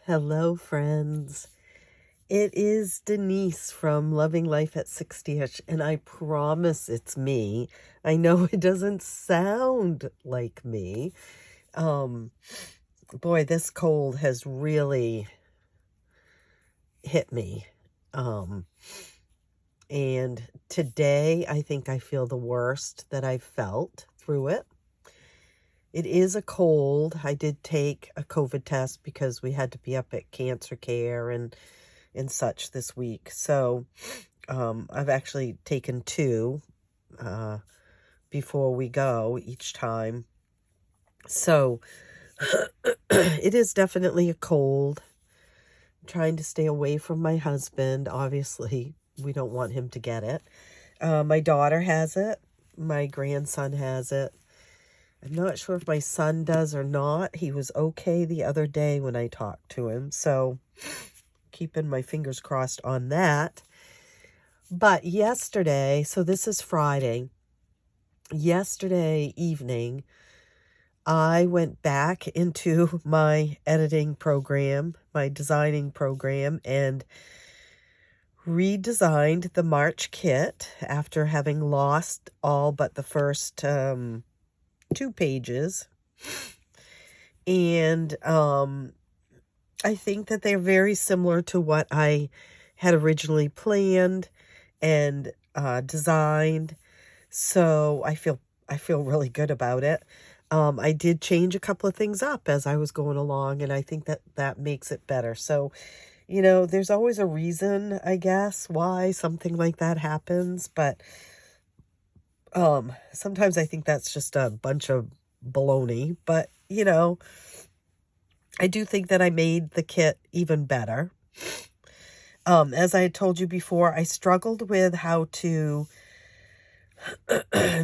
Hello, friends. It is Denise from Loving Life at 60ish, and I promise it's me. I know it doesn't sound like me. Um, Boy, this cold has really hit me. Um, and today I think I feel the worst that I've felt through it. It is a cold. I did take a COVID test because we had to be up at cancer care and such this week. So I've actually taken two before we go each time. So it is definitely a cold. I'm trying to stay away from my husband. Obviously, we don't want him to get it. My daughter has it. My grandson has it. I'm not sure if my son does or not. He was okay the other day when I talked to him. So keeping my fingers crossed on that. But yesterday, so this is Friday, yesterday evening, I went back into my editing program, my designing program, and redesigned the March kit after having lost all but the first 2 pages. And I think that they're very similar to what I had originally planned and designed. So I feel really good about it. I did change a couple of things up as I was going along, and I think that makes it better. So, there's always a reason, I guess, why something like that happens. But sometimes I think that's just a bunch of baloney. But, I do think that I made the kit even better. As I had told you before, I struggled with how to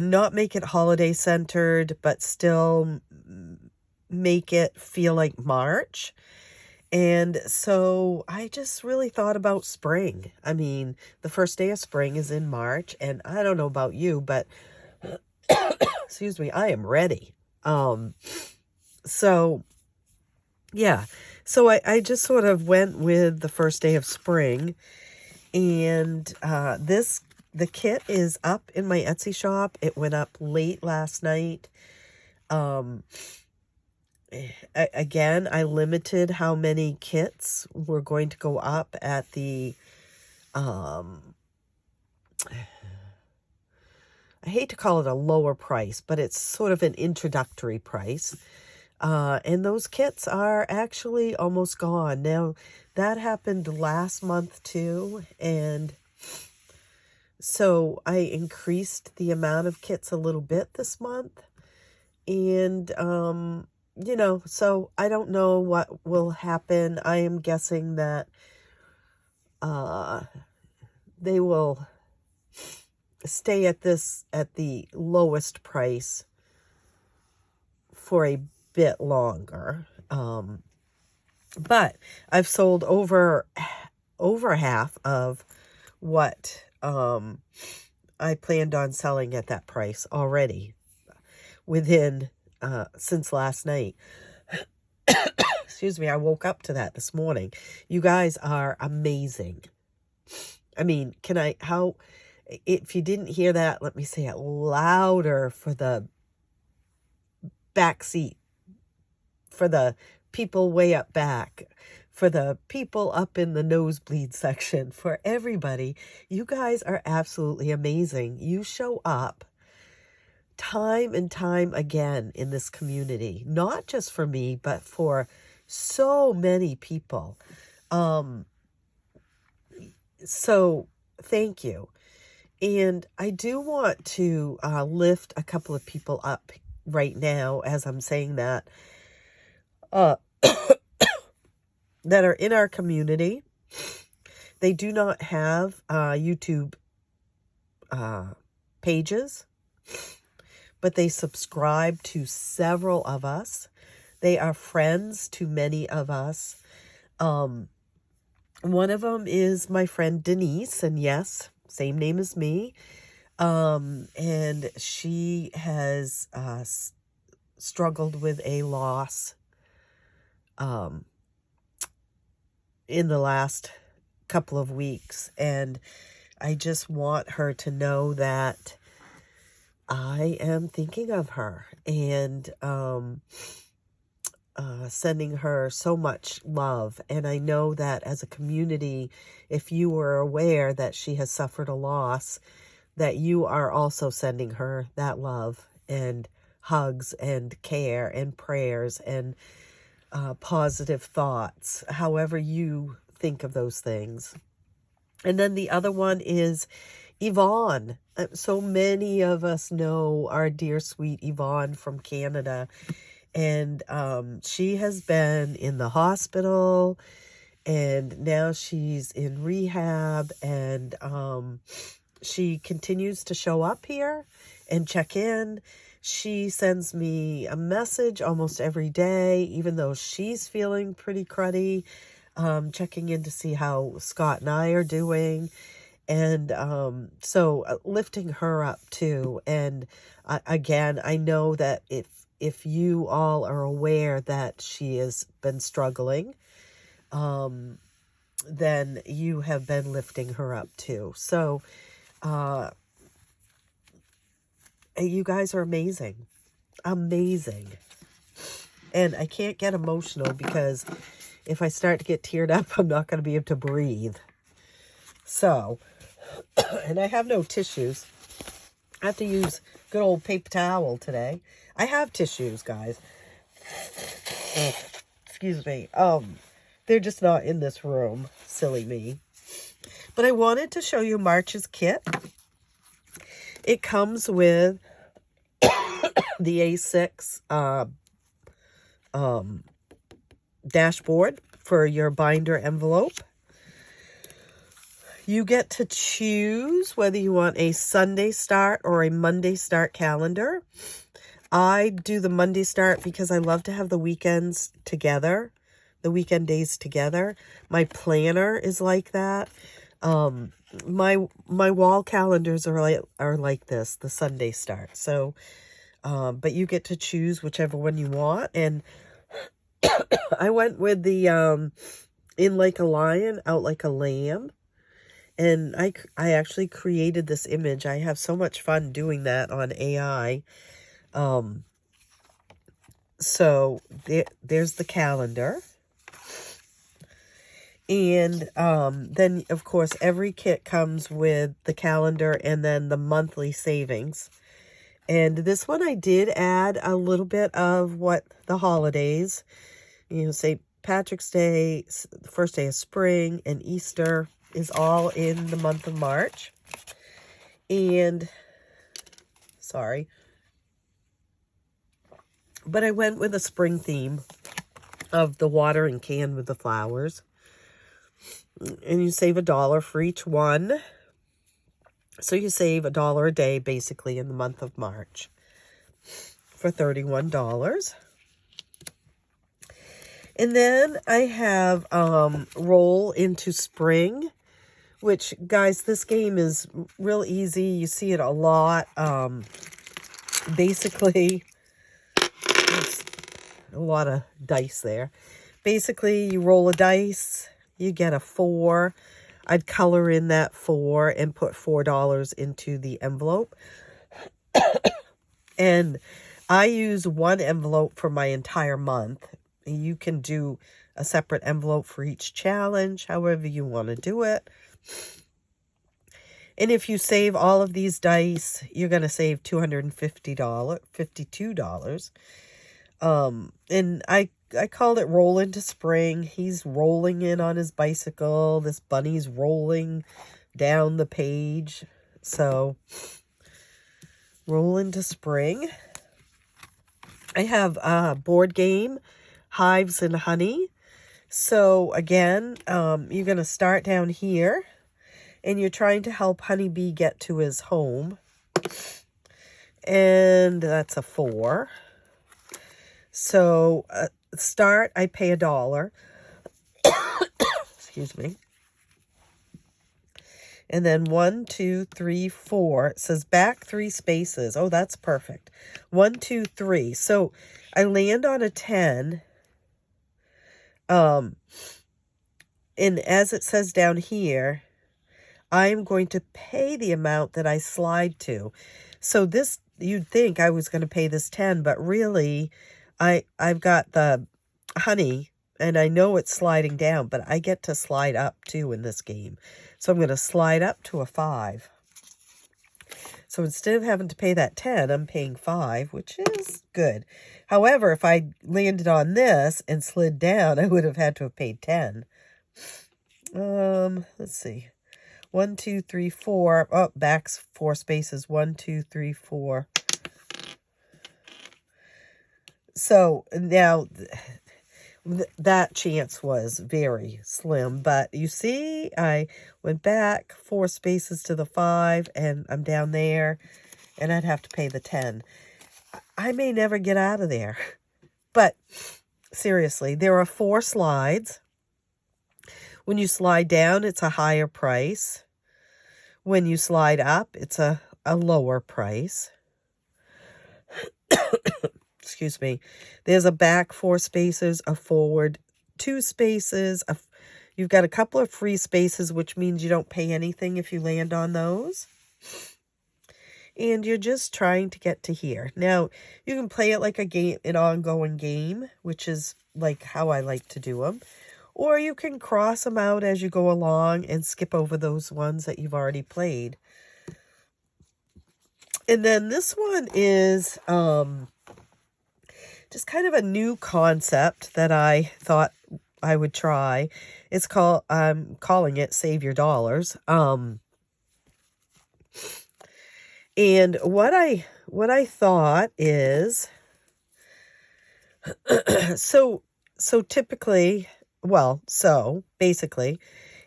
not make it holiday centered, but still make it feel like March. And so I just really thought about spring. I mean, the first day of spring is in March, and I don't know about you, but excuse me, I am ready. So yeah. So I just sort of went with the first day of spring, and the kit is up in my Etsy shop. It went up late last night. Again, I limited how many kits were going to go up at the, I hate to call it a lower price, but it's sort of an introductory price. And those kits are actually almost gone. Now, that happened last month too, and so I increased the amount of kits a little bit this month. And, so I don't know what will happen. I am guessing that they will stay at the lowest price for a bit longer. But I've sold over half of what I planned on selling at that price already within since last night. Excuse me, I woke up to that this morning. You guys are amazing. I mean, if you didn't hear that, let me say it louder for the back seat, for the people way up back, for the people up in the nosebleed section, for everybody. You guys are absolutely amazing. You show up time and time again in this community, not just for me, but for so many people. So thank you. And I do want to lift a couple of people up right now as I'm saying that, that are in our community. They do not have YouTube pages, but they subscribe to several of us. They are friends to many of us. One of them is my friend Denise, and yes, same name as me. And she has struggled with a loss in the last couple of weeks. And I just want her to know that I am thinking of her and sending her so much love. And I know that as a community, if you were aware that she has suffered a loss, that you are also sending her that love and hugs and care and prayers and positive thoughts, however you think of those things. And then the other one is Yvonne. So many of us know our dear sweet Yvonne from Canada. And she has been in the hospital, and now she's in rehab, and she continues to show up here and check in. She sends me a message almost every day, even though she's feeling pretty cruddy, checking in to see how Scott and I are doing. And so lifting her up too. And again, I know that if you all are aware that she has been struggling, then you have been lifting her up too. So you guys are amazing. Amazing. And I can't get emotional because if I start to get teared up, I'm not going to be able to breathe. So, and I have no tissues. I have to use good old paper towel today. I have tissues, guys. Excuse me. They're just not in this room. Silly me. But I wanted to show you March's kit. It comes with the A6 dashboard for your binder envelope. You get to choose whether you want a Sunday start or a Monday start calendar. I do the Monday start because I love to have the weekends together, the weekend days together. My planner is like that. My wall calendars are like this, the Sunday start. So, but you get to choose whichever one you want. And I went with the in like a lion, out like a lamb. And I actually created this image. I have so much fun doing that on AI. So there's the calendar. And then, of course, every kit comes with the calendar and then the monthly savings. And this one I did add a little bit of what the holidays, St. Patrick's Day, the first day of spring, and Easter is all in the month of March. And sorry, but I went with a spring theme of the watering can with the flowers. And you save $1 for each one. So you save $1 a day basically in the month of March for $31. And then I have Roll into Spring, which, guys, this game is real easy. You see it a lot. Basically, there's a lot of dice there. Basically, you roll a dice, you get a 4. I'd color in that 4 and put $4 into the envelope. And I use one envelope for my entire month. You can do a separate envelope for each challenge, however you want to do it. And if you save all of these dice, you're going to save $52. And I called it Roll into Spring. He's rolling in on his bicycle. This bunny's rolling down the page. So, Roll into Spring. I have a board game, Hives and Honey. So, again, you're going to start down here. And you're trying to help Honeybee get to his home. And that's a 4. So, start, I pay $1. Excuse me. And then 1, 2, 3, 4. It says back 3 spaces. Oh, that's perfect. 1, 2, 3. So, I land on a 10. And as it says down here, I am going to pay the amount that I slide to. So this, you'd think I was going to pay this 10, but really I've got the honey and I know it's sliding down, but I get to slide up too in this game. So I'm going to slide up to a 5. So instead of having to pay that 10, I'm paying 5, which is good. However, if I landed on this and slid down, I would have had to have paid 10. Let's see. 1, 2, 3, 4. Oh, back's 4 spaces. 1, 2, 3, 4. So now that chance was very slim. But you see, I went back 4 spaces to the 5, and I'm down there, and I'd have to pay the 10. I may never get out of there. But seriously, there are 4 slides. When you slide down, it's a higher price. When you slide up, it's a lower price. Excuse me. There's a back 4 spaces, a forward 2 spaces. You've got a couple of free spaces, which means you don't pay anything if you land on those. And you're just trying to get to here. Now, you can play it like a game, an ongoing game, which is like how I like to do them. Or you can cross them out as you go along and skip over those ones that you've already played. And then this one is just kind of a new concept that I thought I would try. It's called, I'm calling it Save Your Dollars. And what I thought is, so typically, well, so basically,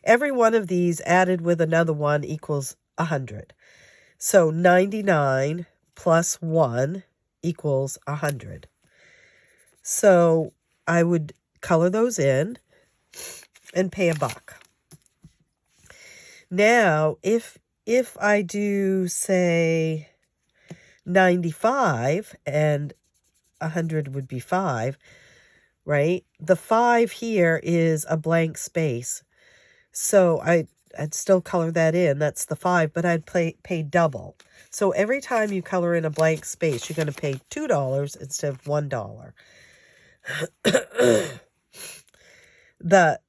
every one of these added with another one equals 100. So 99 plus 1 equals 100. So I would color those in and pay $1. Now, if I do, say, 95 and 100 would be 5, right? The 5 here is a blank space. So I'd still color that in. That's the 5, but I'd pay double. So every time you color in a blank space, you're going to pay $2 instead of $1.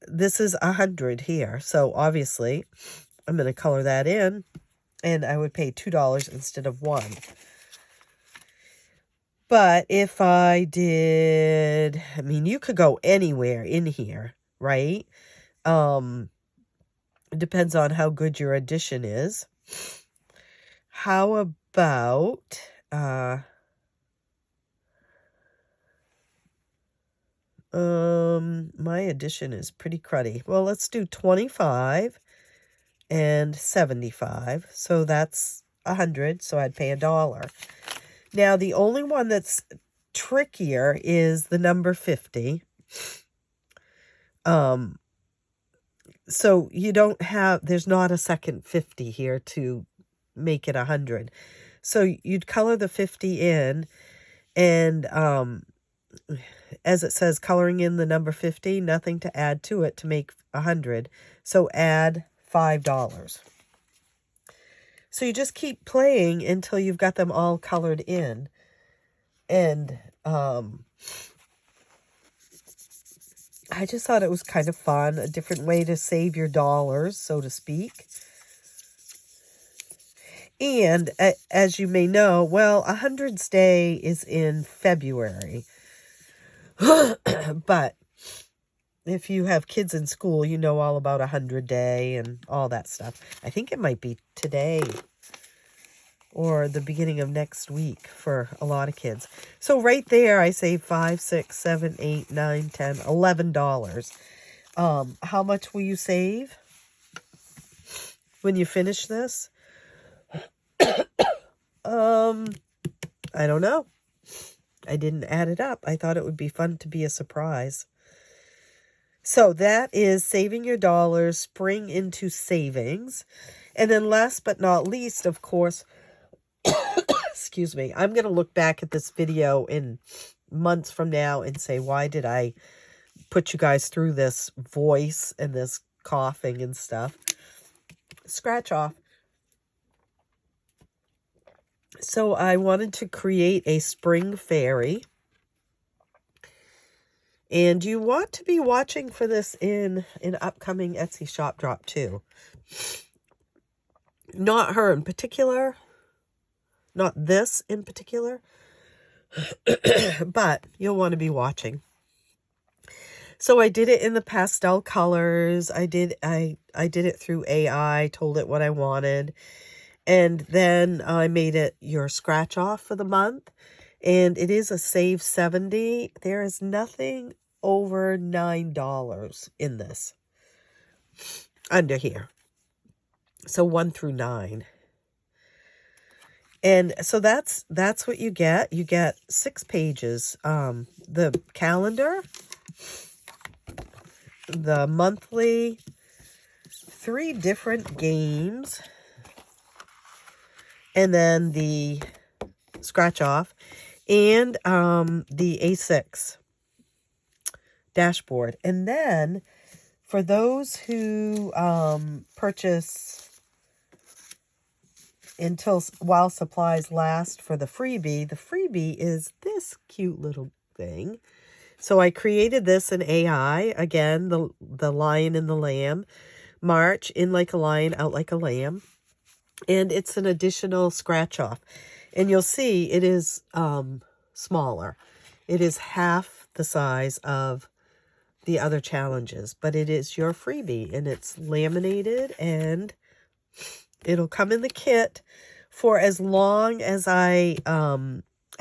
This is 100 here. So obviously, I'm going to color that in, and I would pay $2 instead of 1. But if I did, I mean, you could go anywhere in here, right? It depends on how good your addition is. How about, my addition is pretty cruddy. Well, let's do 25 and 75. So that's 100. So I'd pay $1. Now, the only one that's trickier is the number 50. So you don't have, there's not a second 50 here to make it 100. So you'd color the 50 in, and as it says, coloring in the number 50, nothing to add to it to make 100. So add $5. So you just keep playing until you've got them all colored in. And I just thought it was kind of fun, a different way to save your dollars, so to speak. And as you may know, well, 100's Day is in February. But if you have kids in school, you know all about 100 Day and all that stuff. I think it might be today or the beginning of next week for a lot of kids. So right there, I save $5, $6, $7, $8, $9, $10, $11. How much will you save when you finish this? I don't know. I didn't add it up. I thought it would be fun to be a surprise. So that is Saving Your Dollars, Spring into Savings. And then last but not least, of course, excuse me, I'm going to look back at this video in months from now and say, why did I put you guys through this voice and this coughing and stuff. Scratch off. So I wanted to create a spring fairy. And you want to be watching for this in an upcoming Etsy shop drop too. Not her in particular. Not this in particular. But you'll want to be watching. So I did it in the pastel colors. I did it through AI, told it what I wanted. And then I made it your scratch off for the month. And it is a save 70. There is nothing over $9 in this. Under here. So 1 through 9. And so that's what you get. You get 6 pages. The calendar, the monthly, 3 different games, and then the scratch off, and the A6 dashboard. And then for those who purchase while supplies last for the freebie is this cute little thing. So I created this in AI, again, the lion and the lamb, march in like a lion, out like a lamb. And it's an additional scratch off. And you'll see it is smaller. It is half the size of the other challenges, but it is your freebie, and it's laminated, and it'll come in the kit for as long as I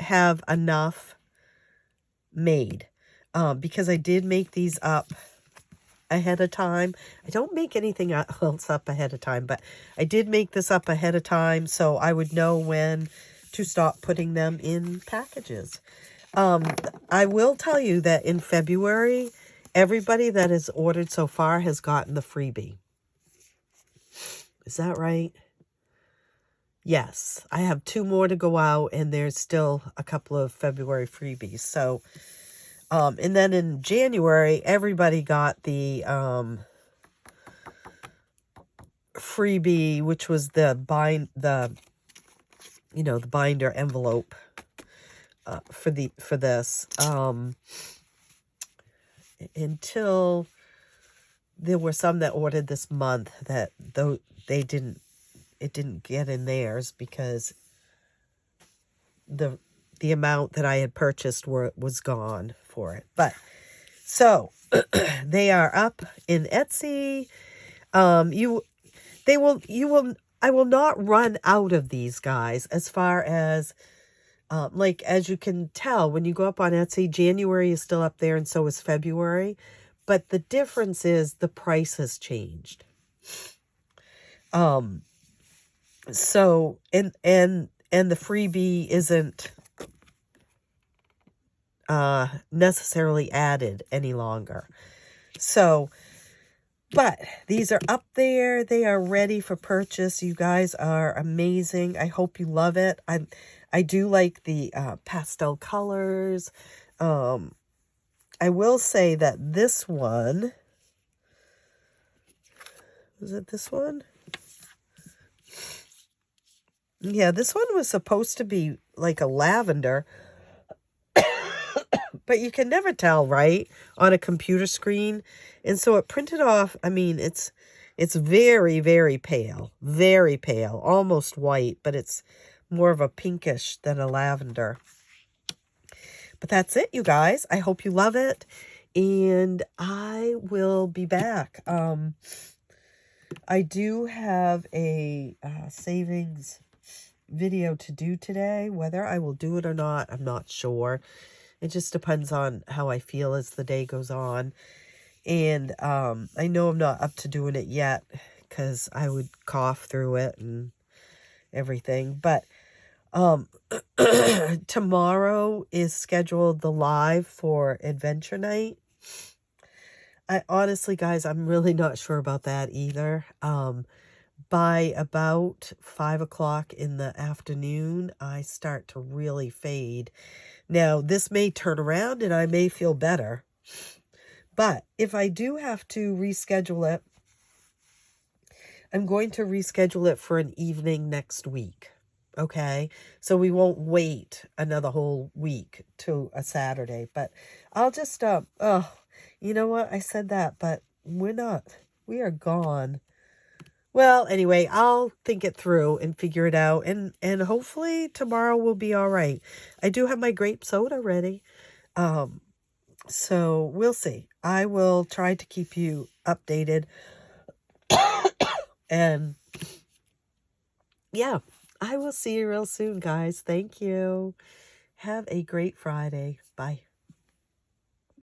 have enough made, because I did make these up ahead of time. I don't make anything else up ahead of time, but I did make this up ahead of time so I would know when to stop putting them in packages. I will tell you that in February, everybody that has ordered so far has gotten the freebie. Is that right? Yes. I have 2 more to go out, and there's still a couple of February freebies. So, and then in January, everybody got the freebie, which was the binder envelope for this. Until there were some that ordered this month that though it didn't get in theirs because the amount that I had purchased was gone for it. But so they are up in Etsy. I will not run out of these, guys, as far as like, as you can tell, when you go up on Etsy, January is still up there, and so is February. But the difference is the price has changed. So, and the freebie isn't necessarily added any longer. So, but these are up there. They are ready for purchase. You guys are amazing. I hope you love it. I do like the pastel colors. I will say that this one, was it this one? Yeah, this one was supposed to be like a lavender, but you can never tell, right, on a computer screen. And so it printed off, I mean, it's very, very pale, almost white, but it's more of a pinkish than a lavender. But that's it, you guys. I hope you love it, and I will be back. I do have a savings video to do today. Whether I will do it or not, I'm not sure. It just depends on how I feel as the day goes on. And I know I'm not up to doing it yet because I would cough through it and everything. But tomorrow is scheduled the live for Adventure Night. I honestly, guys, I'm really not sure about that either. By about 5 o'clock in the afternoon, I start to really fade. Now, this may turn around and I may feel better. But if I do have to reschedule it I'm going to reschedule it for an evening next week. Okay, so we won't wait another whole week to a Saturday, but I'll just, oh, you know what? I said that, but we're not. We are gone. Well, anyway, I'll think it through and figure it out, and hopefully tomorrow will be all right. I do have my grape soda ready. So we'll see. I will try to keep you updated. And yeah, I will see you real soon, guys. Thank you. Have a great Friday. Bye.